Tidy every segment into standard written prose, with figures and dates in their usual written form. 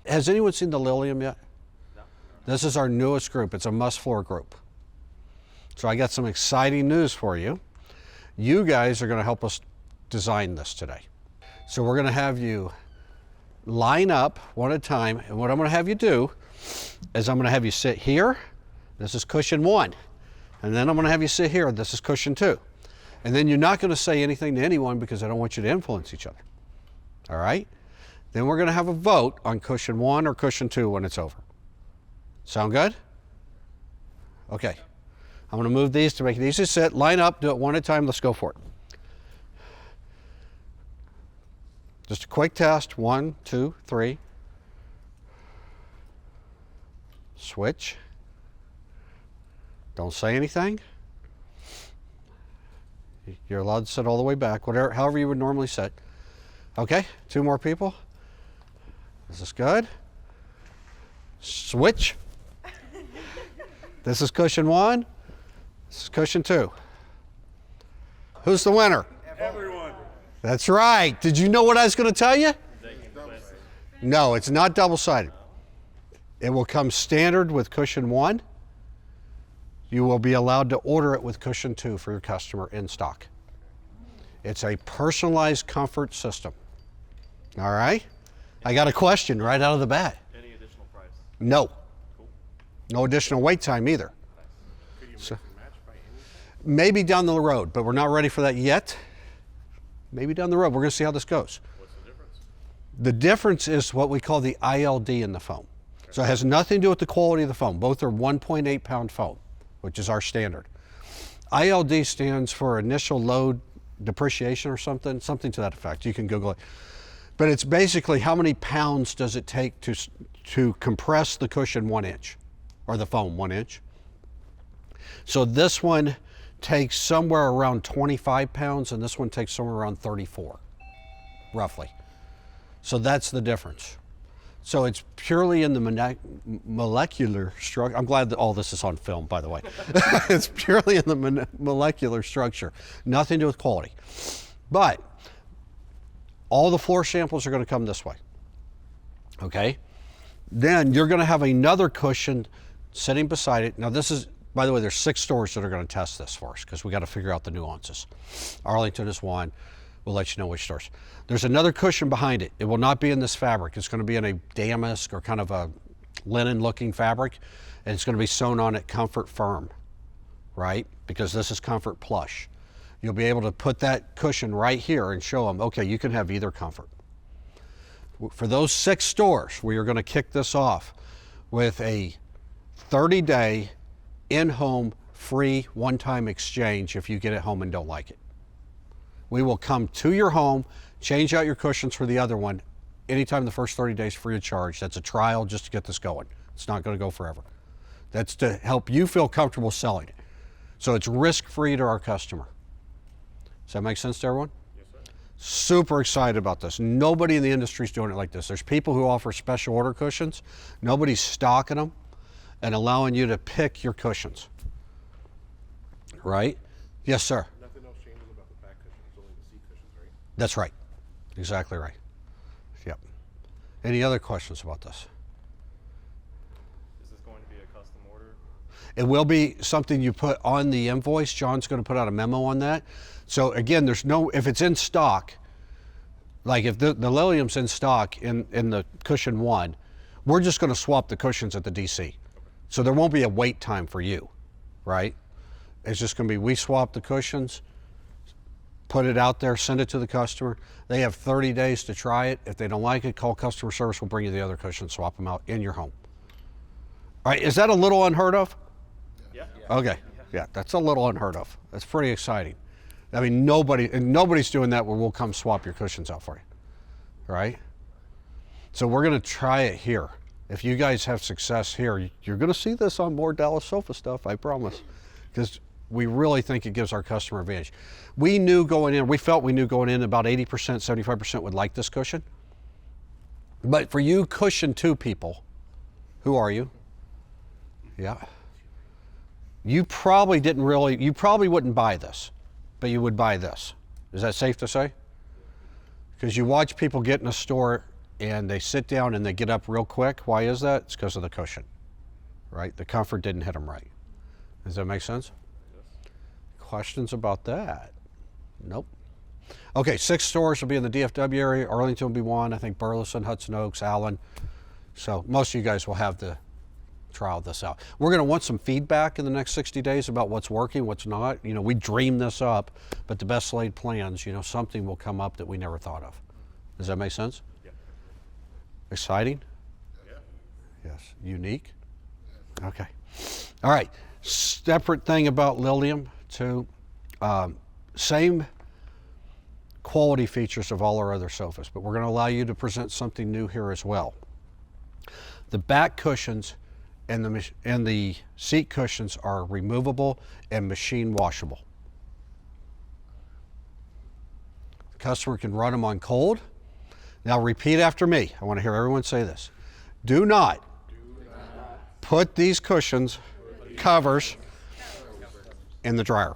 Has anyone seen the Lillium yet? No. This is our newest group. It's a must floor group. So I got some exciting news for you. You guys are going to help us design this today. So we're going to have you line up one at a time, and what I'm going to have you do is I'm going to have you sit here. This is cushion 1. And then I'm going to have you sit here. This is cushion 2. And then you're not going to say anything to anyone because I don't want you to influence each other. All right? Then we're going to have a vote on cushion 1 or cushion 2 when it's over. Sound good? Okay. I'm going to move these to make it easy to sit. Line up, do it one at a time. Let's go for it. Just a quick test. 1, 2, 3. Switch. Don't say anything. You're allowed to sit all the way back, however you would normally sit. Okay, 2 more people. This is good. Switch. This is cushion 1. This is cushion 2. Who's the winner? Everyone. That's right. Did you know what I was going to tell you? No, it's not double-sided. It will come standard with cushion 1. You will be allowed to order it with cushion 2 for your customer in stock. It's a personalized comfort system. All right? I got a question right out of the bat. Any additional price? No. Cool. No additional wait time either. Nice. Could you make So, a match by any? maybe down the road, but we're not ready for that yet. Maybe down the road. We're going to see how this goes. What's the difference? The difference is what we call the ILD in the foam. So it has nothing to do with the quality of the foam. Both are 1.8 pound foam, which is our standard. ILD stands for initial load depreciation or something to that effect. You can Google it. But it's basically how many pounds does it take to compress the cushion 1 inch, or the foam 1 inch. So this one takes somewhere around 25 pounds, and this one takes somewhere around 34, roughly. So that's the difference. So it's purely in the molecular structure. I'm glad that all this is on film, by the way. It's purely in the molecular structure. Nothing to do with quality. But all the floor samples are going to come this way. Okay? Then you're going to have another cushion sitting beside it. Now this is, by the way, there's 6 stores that are going to test this for us because we got to figure out the nuances. Arlington is one. We'll let you know which stores. There's another cushion behind it. It will not be in this fabric. It's going to be in a damask or kind of a linen-looking fabric, and it's going to be sewn on at Comfort Firm, right? Because this is Comfort Plush. You'll be able to put that cushion right here and show them, okay, you can have either comfort. For those 6 stores, we are going to kick this off with a 30-day in-home free one-time exchange if you get it home and don't like it. We will come to your home, change out your cushions for the other one, anytime the first 30 days free of charge. That's a trial just to get this going. It's not going to go forever. That's to help you feel comfortable selling it. So it's risk-free to our customer. Does that make sense to everyone? Yes, sir. Super excited about this. Nobody in the industry is doing it like this. There's people who offer special order cushions. Nobody's stocking them and allowing you to pick your cushions. Right? Yes, sir. Nothing else changes about the back cushions, only the seat cushions, right? That's right. Exactly right. Yep. Any other questions about this? Is this going to be a custom order? It will be something you put on the invoice. John's going to put out a memo on that. So again, there's no, if it's in stock, like if the Lillium's in stock in the cushion 1, we're just going to swap the cushions at the DC. So there won't be a wait time for you, right? It's just going to be, we swap the cushions, put it out there, send it to the customer. They have 30 days to try it. If they don't like it, call customer service. We'll bring you the other cushions, swap them out in your home. All right, is that a little unheard of? Yeah. Okay, yeah, that's a little unheard of. That's pretty exciting. I mean, nobody's doing that where we'll come swap your cushions out for you, right? So we're going to try it here. If you guys have success here, you're going to see this on more Dallas Sofa stuff, I promise, because we really think it gives our customer advantage. We felt we knew going in about 80%, 75% would like this cushion. But for you cushion 2 people, who are you? Yeah. You probably wouldn't buy this, but you would buy this. Is that safe to say? Because you watch people get in a store and they sit down and they get up real quick. Why is that? It's because of the cushion, right? The comfort didn't hit them right. Does that make sense? Yes. Questions about that? Nope. Okay, 6 stores will be in the DFW area. Arlington will be 1. I think Burleson, Hudson Oaks, Allen. So most of you guys will have to trial this out. We're going to want some feedback in the next 60 days about what's working, what's not. You know, we dreamed this up, but the best laid plans, you know, something will come up that we never thought of. Does that make sense? Yeah. Exciting? Yeah. Yes. Unique? Okay. All right. Separate thing about Lillium too. Same quality features of all our other sofas, but we're going to allow you to present something new here as well. The back cushions and the seat cushions are removable and machine washable. The customer can run them on cold. Now repeat after me. I want to hear everyone say this. Do not put these covers in the dryer.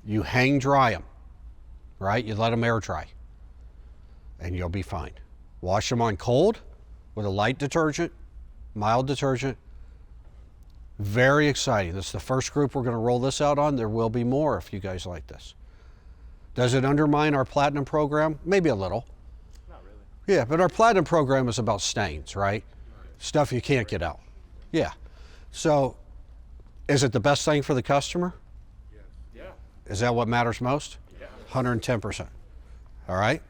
You hang dry them, right? You let them air dry, and you'll be fine. Wash them on cold with a light detergent, mild detergent. Very exciting. This is the first group we're going to roll this out on. There will be more if you guys like this. Does it undermine our Platinum program? Maybe a little. Not really. Yeah, but our Platinum program is about stains, right? Stuff you can't get out. Yeah. So, is it the best thing for the customer? Yeah. Is that what matters most? Yeah. 110%. All right?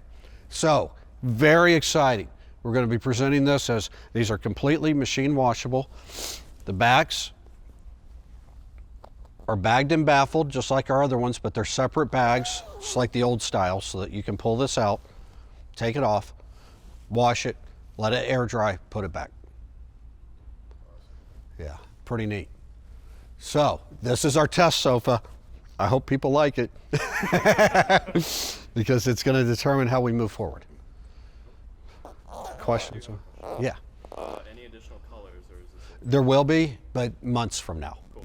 So, very exciting. We're going to be presenting this as these are completely machine washable. The backs are bagged and baffled just like our other ones, but they're separate bags, just like the old style, so that you can pull this out, take it off, wash it, let it air dry, put it back. Yeah, pretty neat. So, this is our test sofa. I hope people like it because it's going to determine how we move forward. Questions? Yeah. Any additional colors, or is this? There will be, but months from now. Cool.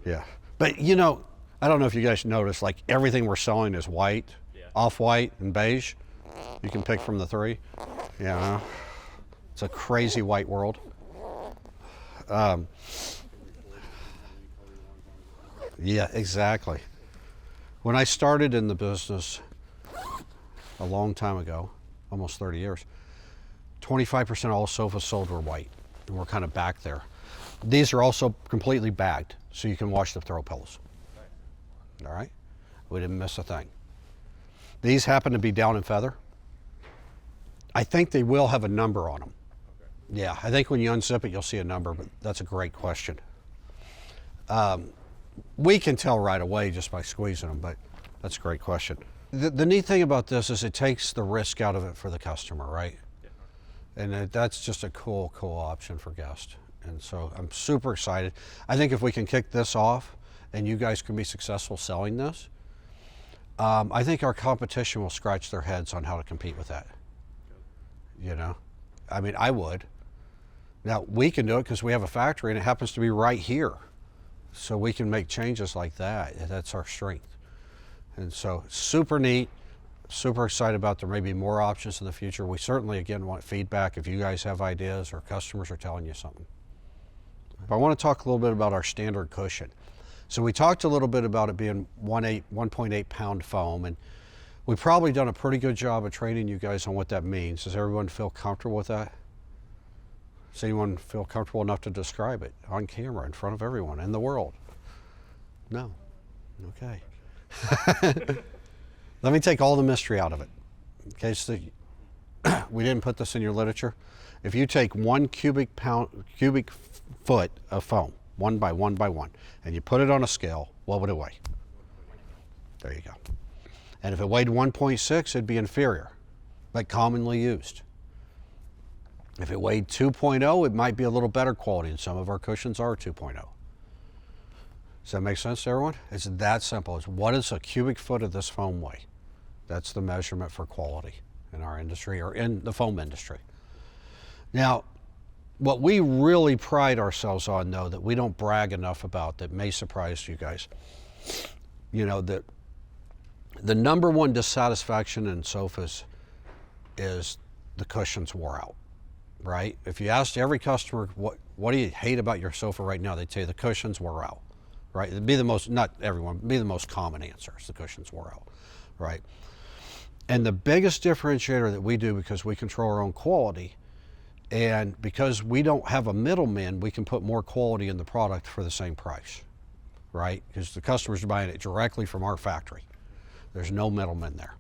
Yeah. But you know, I don't know if you guys noticed, like everything we're selling is white, Yeah. off-white, and beige. You can pick from the 3. Yeah. It's a crazy white world. Yeah, exactly. When I started in the business a long time ago, almost 30 years, 25% of all sofas sold were white, and we're kind of back there. These are also completely bagged, so you can wash the throw pillows. All right? We didn't miss a thing. These happen to be down in feather. I think they will have a number on them. Okay. Yeah, I think when you unzip it, you'll see a number, but that's a great question. We can tell right away just by squeezing them, but that's a great question. The neat thing about this is it takes the risk out of it for the customer, right? Yeah. And that's just a cool option for guests. And so I'm super excited. I think if we can kick this off and you guys can be successful selling this, I think our competition will scratch their heads on how to compete with that. You know, I mean, I would. Now, we can do it because we have a factory and it happens to be right here. So we can make changes like that. That's our strength. And so super neat, super excited about there may be more options in the future. We certainly, again, want feedback if you guys have ideas or customers are telling you something. But I want to talk a little bit about our standard cushion. So we talked a little bit about it being 1.8 pound foam, and we've probably done a pretty good job of training you guys on what that means. Does everyone feel comfortable with that? Does anyone feel comfortable enough to describe it on camera in front of everyone in the world? No? Okay. Let me take all the mystery out of it. Okay, so we didn't put this in your literature. If you take 1 cubic foot of foam, 1 by 1 by 1, and you put it on a scale, what would it weigh? There you go. And if it weighed 1.6, it'd be inferior, but commonly used. If it weighed 2.0, it might be a little better quality, and some of our cushions are 2.0. Does that make sense to everyone? It's that simple. It's what does a cubic foot of this foam weigh? That's the measurement for quality in our industry, or in the foam industry. Now, what we really pride ourselves on, though, that we don't brag enough about, that may surprise you guys, you know, that the #1 dissatisfaction in sofas is the cushions wore out, right? If you asked every customer, what do you hate about your sofa right now, they'd say the cushions wore out, right? It'd be the most, not everyone, it'd be the most common answer is the cushions wore out, right? And the biggest differentiator that we do, because we control our own quality, and because we don't have a middleman, we can put more quality in the product for the same price, right? Because the customers are buying it directly from our factory. There's no middleman there.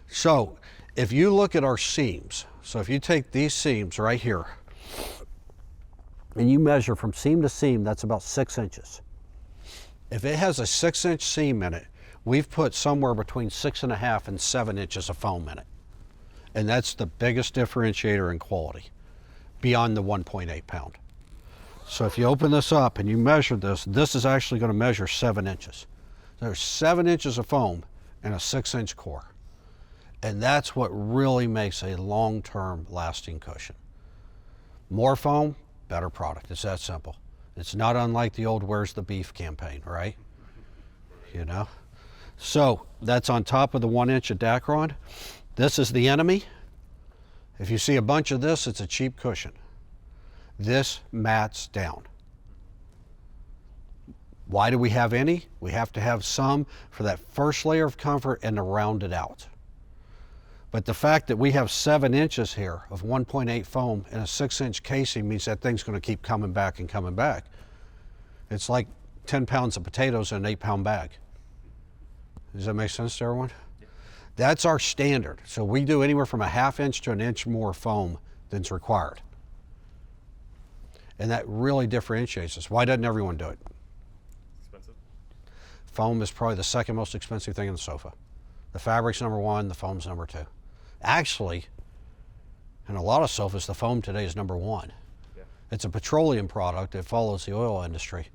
So if you look at our seams, so if you take these seams right here and you measure from seam to seam, that's about 6 inches. If it has a 6-inch seam in it, we've put somewhere between 6.5 and 7 inches of foam in it. And that's the biggest differentiator in quality beyond the 1.8 pound. So if you open this up and you measure this, this is actually going to measure 7 inches. There's 7 inches of foam in a 6-inch core. And that's what really makes a long-term lasting cushion. More foam, better product. It's that simple. It's not unlike the old "Where's the Beef" campaign, right? You know? So that's on top of the 1-inch of Dacron. This is the enemy. If you see a bunch of this, it's a cheap cushion. This mats down. Why do we have any? We have to have some for that first layer of comfort and to round it out. But the fact that we have 7 inches here of 1.8 foam and a 6-inch casing means that thing's going to keep coming back and coming back. It's like 10 pounds of potatoes in an 8-pound bag. Does that make sense to everyone? Yeah. That's our standard. So we do anywhere from a 1/2 inch to an inch more foam than's required. And that really differentiates us. Why doesn't everyone do it? Expensive? Foam is probably the second most expensive thing in the sofa. The fabric's number 1, the foam's number 2. Actually, in a lot of sofas, the foam today is number 1. Yeah. It's a petroleum product. It follows the oil industry.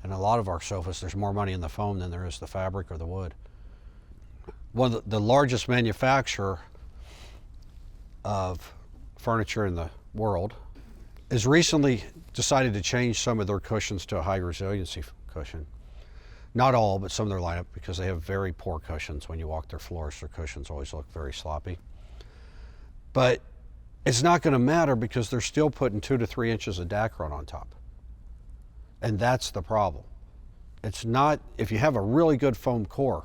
And a lot of our sofas, there's more money in the foam than there is the fabric or the wood. One of the largest manufacturer of furniture in the world has recently decided to change some of their cushions to a high resiliency cushion. Not all, but some of their lineup, because they have very poor cushions. When you walk their floors, their cushions always look very sloppy. But it's not going to matter because they're still putting 2 to 3 inches of Dacron on top. And that's the problem. It's not, if you have a really good foam core,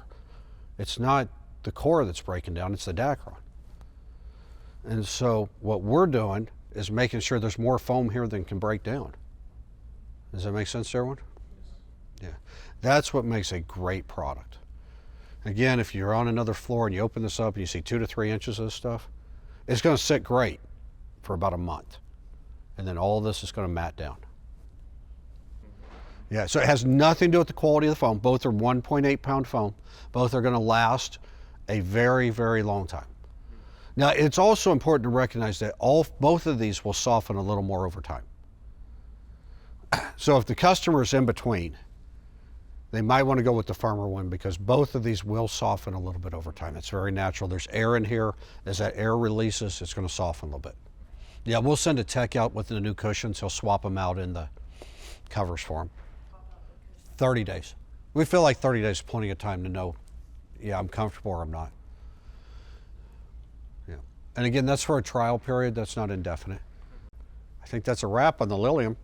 it's not the core that's breaking down, it's the Dacron. And so what we're doing is making sure there's more foam here than can break down. Does that make sense to everyone? Yeah. That's what makes a great product. Again, if you're on another floor and you open this up and you see 2 to 3 inches of this stuff, it's going to sit great for about a month. And then all of this is going to mat down. Yeah, so it has nothing to do with the quality of the foam. Both are 1.8 pound foam. Both are going to last a very, very long time. Now, it's also important to recognize that both of these will soften a little more over time. So if the customer is in between, they might want to go with the firmer one because both of these will soften a little bit over time. It's very natural. There's air in here. As that air releases, it's going to soften a little bit. Yeah, we'll send a tech out with the new cushions. He'll swap them out in the covers for them. 30 days. We feel like 30 days is plenty of time to know, yeah, I'm comfortable or I'm not. Yeah. And again, that's for a trial period. That's not indefinite. I think that's a wrap on the Lillium.